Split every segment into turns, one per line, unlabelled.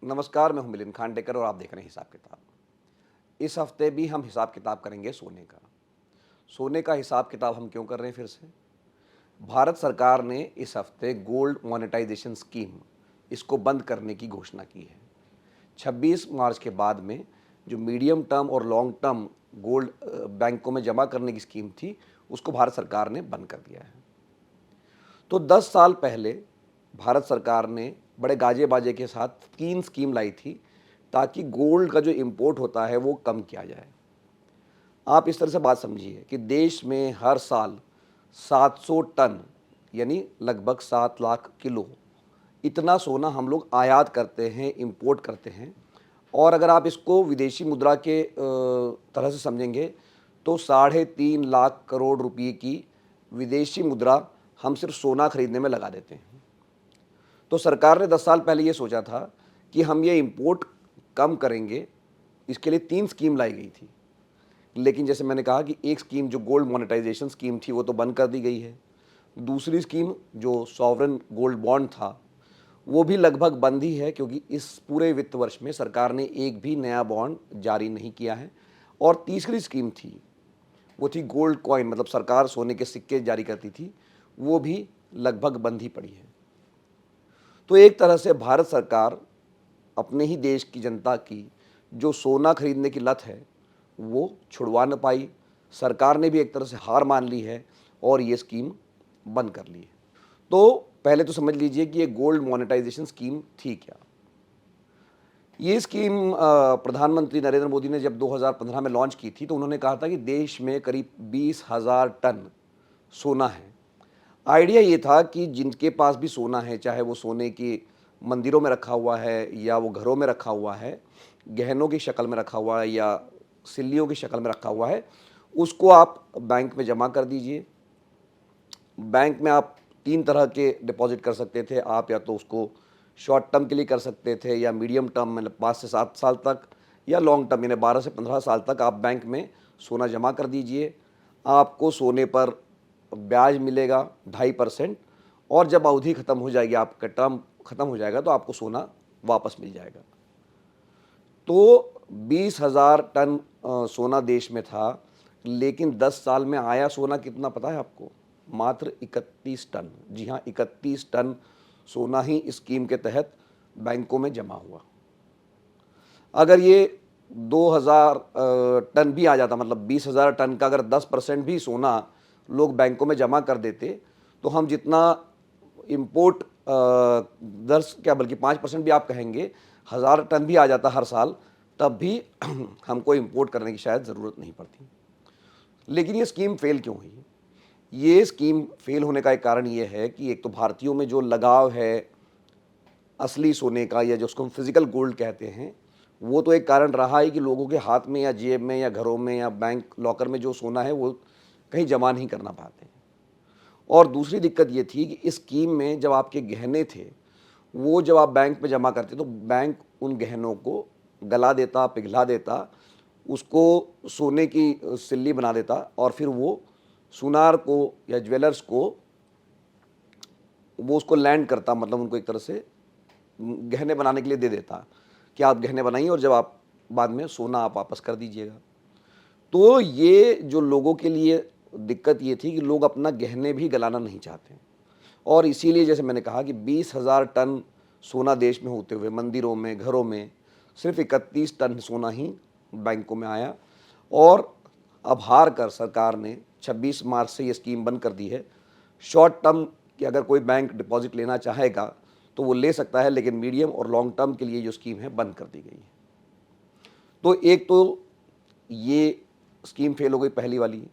नमस्कार, मैं हूं मिलिंद खांडेकर और आप देख रहे हैं हिसाब किताब। इस हफ्ते भी हम हिसाब किताब करेंगे सोने का। सोने का हिसाब किताब हम क्यों कर रहे हैं फिर से? भारत सरकार ने इस हफ्ते गोल्ड मोनेटाइजेशन स्कीम इसको बंद करने की घोषणा की है। 26 मार्च के बाद में जो मीडियम टर्म और लॉन्ग टर्म गोल्ड बैंकों में जमा करने की स्कीम थी, उसको भारत सरकार ने बंद कर दिया है। तो 10 साल पहले भारत सरकार ने बड़े गाजे बाजे के साथ 3 स्कीम लाई थी ताकि गोल्ड का जो इंपोर्ट होता है वो कम किया जाए। आप इस तरह से बात समझिए कि देश में हर साल 700 टन यानी लगभग 7 लाख किलो इतना सोना हम लोग आयात करते हैं, इंपोर्ट करते हैं। और अगर आप इसको विदेशी मुद्रा के तरह से समझेंगे तो 3.5 लाख करोड़ रुपए की विदेशी मुद्रा हम सिर्फ सोना खरीदने में लगा देते हैं। तो सरकार ने 10 साल पहले ये सोचा था कि हम ये इंपोर्ट कम करेंगे, इसके लिए 3 स्कीम लाई गई थी। लेकिन जैसे मैंने कहा कि एक स्कीम जो गोल्ड मोनेटाइजेशन स्कीम थी वो तो बंद कर दी गई है। दूसरी स्कीम जो सॉवरेन गोल्ड बॉन्ड था वो भी लगभग बंद ही है, क्योंकि इस पूरे वित्त वर्ष में सरकार ने एक भी नया बॉन्ड जारी नहीं किया है। और तीसरी स्कीम थी वो थी गोल्ड कॉइन, मतलब सरकार सोने के सिक्के जारी करती थी, वो भी लगभग बंद ही पड़ी है। तो एक तरह से भारत सरकार अपने ही देश की जनता की जो सोना खरीदने की लत है वो छुड़वा न पाई। सरकार ने भी एक तरह से हार मान ली है और ये स्कीम बंद कर ली है। तो पहले तो समझ लीजिए कि ये गोल्ड मोनेटाइजेशन स्कीम थी क्या। ये स्कीम प्रधानमंत्री नरेंद्र मोदी ने जब 2015 में लॉन्च की थी तो उन्होंने कहा था कि देश में करीब 20,000 टन सोना है। आइडिया ये था कि जिनके पास भी सोना है, चाहे वो सोने की मंदिरों में रखा हुआ है या वो घरों में रखा हुआ है, गहनों की शक्ल में रखा हुआ है या सिल्लियों की शक्ल में रखा हुआ है, उसको आप बैंक में जमा कर दीजिए। बैंक में आप 3 तरह के डिपॉजिट कर सकते थे। आप या तो उसको शॉर्ट टर्म के लिए कर सकते थे, या मीडियम टर्म मतलब 5 से 7 साल तक, या लॉन्ग टर्म यानी 12 से 15 साल तक आप बैंक में सोना जमा कर दीजिए। आपको सोने पर ब्याज मिलेगा 2.5%, और जब अवधि ख़त्म हो जाएगी, आपका टर्म ख़त्म हो जाएगा, तो आपको सोना वापस मिल जाएगा। तो 20,000 टन सोना देश में था, लेकिन 10 साल में आया सोना कितना पता है आपको? मात्र 31 टन। जी हाँ, 31 टन सोना ही इस स्कीम के तहत बैंकों में जमा हुआ। अगर ये 2,000 टन भी आ जाता, मतलब 20,000 टन का अगर 10% भी सोना लोग बैंकों में जमा कर देते, तो हम जितना इम्पोर्ट दर क्या, बल्कि 5% भी आप कहेंगे, 1,000 टन भी आ जाता हर साल, तब भी हमको इम्पोर्ट करने की शायद ज़रूरत नहीं पड़ती। लेकिन ये स्कीम फेल क्यों हुई? ये स्कीम फेल होने का एक कारण ये है कि एक तो भारतीयों में जो लगाव है असली सोने का, या जो उसको हम फिजिकल गोल्ड कहते हैं, वो तो एक कारण रहा है कि लोगों के हाथ में या जेब में या घरों में या बैंक लॉकर में जो सोना है वो कहीं जमा नहीं करना पाते हैं। और दूसरी दिक्कत ये थी कि इस स्कीम में जब आपके गहने थे, वो जब आप बैंक में जमा करते तो बैंक उन गहनों को गला देता, पिघला देता, उसको सोने की सिल्ली बना देता, और फिर वो सुनार को या ज्वेलर्स को वो उसको लैंड करता, मतलब उनको एक तरह से गहने बनाने के लिए दे देता कि आप गहने बनाइए और जब आप बाद में सोना आप वापस कर दीजिएगा। तो ये जो लोगों के लिए दिक्कत ये थी कि लोग अपना गहने भी गलाना नहीं चाहते, और इसीलिए जैसे मैंने कहा कि 20,000 टन सोना देश में होते हुए मंदिरों में, घरों में सिर्फ 31 टन सोना ही बैंकों में आया। और अब हार कर सरकार ने 26 मार्च से ये स्कीम बंद कर दी है। शॉर्ट टर्म कि अगर कोई बैंक डिपॉजिट लेना चाहेगा तो वो ले सकता है, लेकिन मीडियम और लॉन्ग टर्म के लिए जो स्कीम है बंद कर दी गई है। तो एक तो ये स्कीम फेल हो गई, पहली वाली।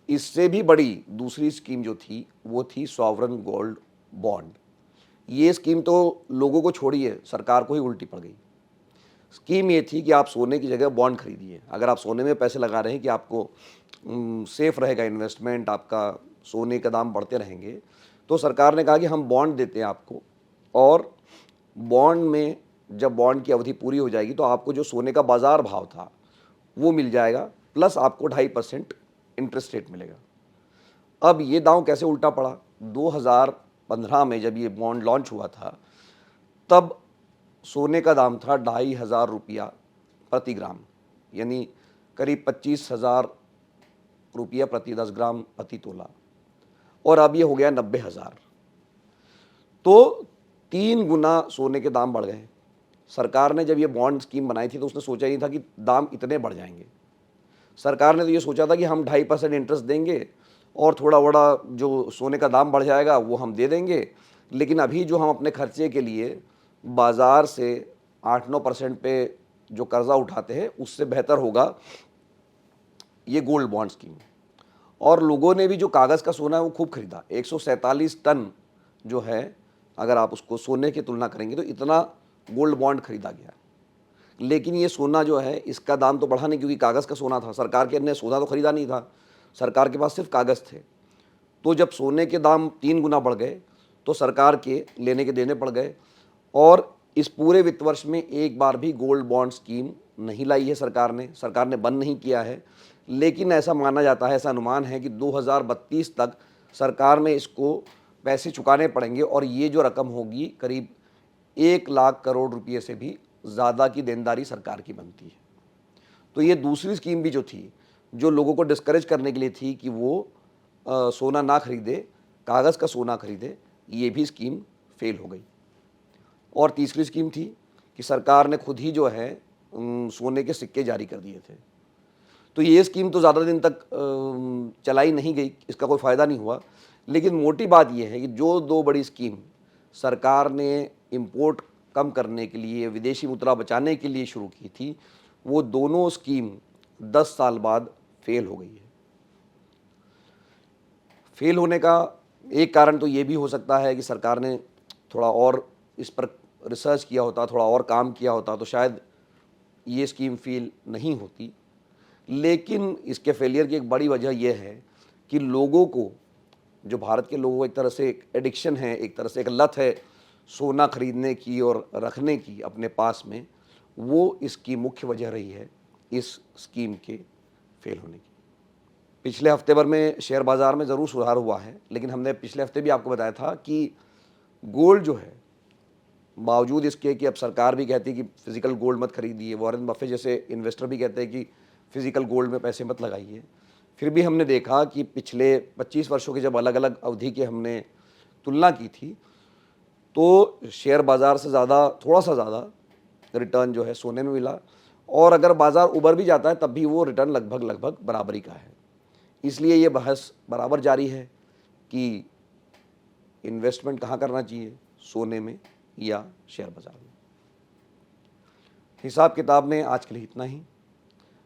इससे भी बड़ी दूसरी स्कीम जो थी वो थी सॉवरेन गोल्ड बॉन्ड। ये स्कीम तो लोगों को छोड़िए, सरकार को ही उल्टी पड़ गई। स्कीम ये थी कि आप सोने की जगह बॉन्ड खरीदिए। अगर आप सोने में पैसे लगा रहे हैं कि आपको सेफ रहेगा इन्वेस्टमेंट, आपका सोने का दाम बढ़ते रहेंगे, तो सरकार ने कहा कि हम बॉन्ड देते हैं आपको, और बॉन्ड में जब बॉन्ड की अवधि पूरी हो जाएगी तो आपको जो सोने का बाजार भाव था वो मिल जाएगा, प्लस आपको 2.5% इंटरेस्ट रेट मिलेगा। अब ये दांव कैसे उल्टा पड़ा? 2015 में जब ये बॉन्ड लॉन्च हुआ था, तब सोने का दाम था 2,500 रुपया प्रति ग्राम, यानी करीब 25,000 रुपया प्रति 10 ग्राम प्रति तोला, और अब ये हो गया 90,000। तो 3 गुना सोने के दाम बढ़ गए। सरकार ने जब ये बॉन्ड स्कीम बनाई थी तो उसने सोचा ही नहीं था कि दाम इतने बढ़ जाएंगे। सरकार ने तो ये सोचा था कि हम 2.5% इंटरेस्ट देंगे और थोड़ा बड़ा जो सोने का दाम बढ़ जाएगा वो हम दे देंगे, लेकिन अभी जो हम अपने खर्चे के लिए बाज़ार से 8-9% पे जो कर्ज़ा उठाते हैं उससे बेहतर होगा ये गोल्ड बॉन्ड स्कीम। और लोगों ने भी जो कागज़ का सोना है वो खूब खरीदा। 147 टन जो है, अगर आप उसको सोने की तुलना करेंगे तो इतना गोल्ड बॉन्ड खरीदा गया। लेकिन ये सोना जो है इसका दाम तो बढ़ा नहीं, क्योंकि कागज़ का सोना था, सरकार के ने सोना तो खरीदा नहीं था, सरकार के पास सिर्फ कागज़ थे। तो जब सोने के दाम 3 गुना बढ़ गए तो सरकार के लेने के देने पड़ गए, और इस पूरे वित्त वर्ष में एक बार भी गोल्ड बॉन्ड स्कीम नहीं लाई है सरकार ने बंद नहीं किया है। लेकिन ऐसा माना जाता है, ऐसा अनुमान है कि 2032 तक सरकार में इसको पैसे चुकाने पड़ेंगे, और ये जो रकम होगी करीब 1 लाख करोड़ रुपये से भी ज़्यादा की देनदारी सरकार की बनती है। तो ये दूसरी स्कीम भी जो थी, जो लोगों को डिस्करेज करने के लिए थी कि वो सोना ना खरीदे, कागज़ का सोना खरीदे, ये भी स्कीम फेल हो गई। और तीसरी स्कीम थी कि सरकार ने खुद ही जो है सोने के सिक्के जारी कर दिए थे। तो ये स्कीम तो ज़्यादा दिन तक चलाई नहीं गई, इसका कोई फ़ायदा नहीं हुआ। लेकिन मोटी बात यह है कि जो 2 बड़ी स्कीम सरकार ने इंपोर्ट कम करने के लिए, विदेशी मुद्रा बचाने के लिए शुरू की थी, वो दोनों स्कीम 10 साल बाद फेल हो गई है। फेल होने का एक कारण तो ये भी हो सकता है कि सरकार ने थोड़ा और इस पर रिसर्च किया होता, थोड़ा और काम किया होता तो शायद ये स्कीम फेल नहीं होती। लेकिन इसके फेलियर की एक बड़ी वजह यह है कि लोगों को, जो भारत के लोगों को एक तरह से एक एडिक्शन है, एक तरह से एक लत है सोना खरीदने की और रखने की अपने पास में, वो इसकी मुख्य वजह रही है इस स्कीम के फेल होने की। पिछले हफ्ते भर में शेयर बाज़ार में ज़रूर सुधार हुआ है, लेकिन हमने पिछले हफ्ते भी आपको बताया था कि गोल्ड जो है, बावजूद इसके कि अब सरकार भी कहती है कि फिज़िकल गोल्ड मत खरीदिए, वॉरेन बफे जैसे इन्वेस्टर भी कहते हैं कि फिज़िकल गोल्ड में पैसे मत लगाइए, फिर भी हमने देखा कि पिछले 25 वर्षों की जब अलग अलग अवधि की हमने तुलना की थी, तो शेयर बाज़ार से ज़्यादा, थोड़ा सा ज़्यादा रिटर्न जो है सोने में मिला, और अगर बाज़ार उबर भी जाता है तब भी वो रिटर्न लगभग बराबरी का है। इसलिए ये बहस बराबर जारी है कि इन्वेस्टमेंट कहाँ करना चाहिए, सोने में या शेयर बाज़ार में। हिसाब किताब में आज के लिए इतना ही।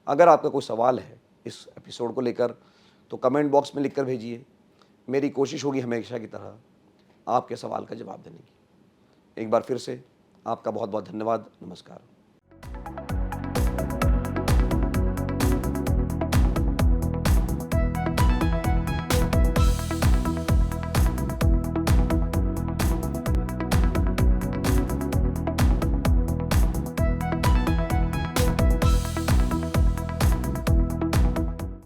अगर आपका कोई सवाल है इस एपिसोड को लेकर तो कमेंट बॉक्स में लिखकर भेजिए। मेरी कोशिश होगी हमेशा की तरह आपके सवाल का जवाब देने की। एक बार फिर से आपका बहुत बहुत धन्यवाद। नमस्कार।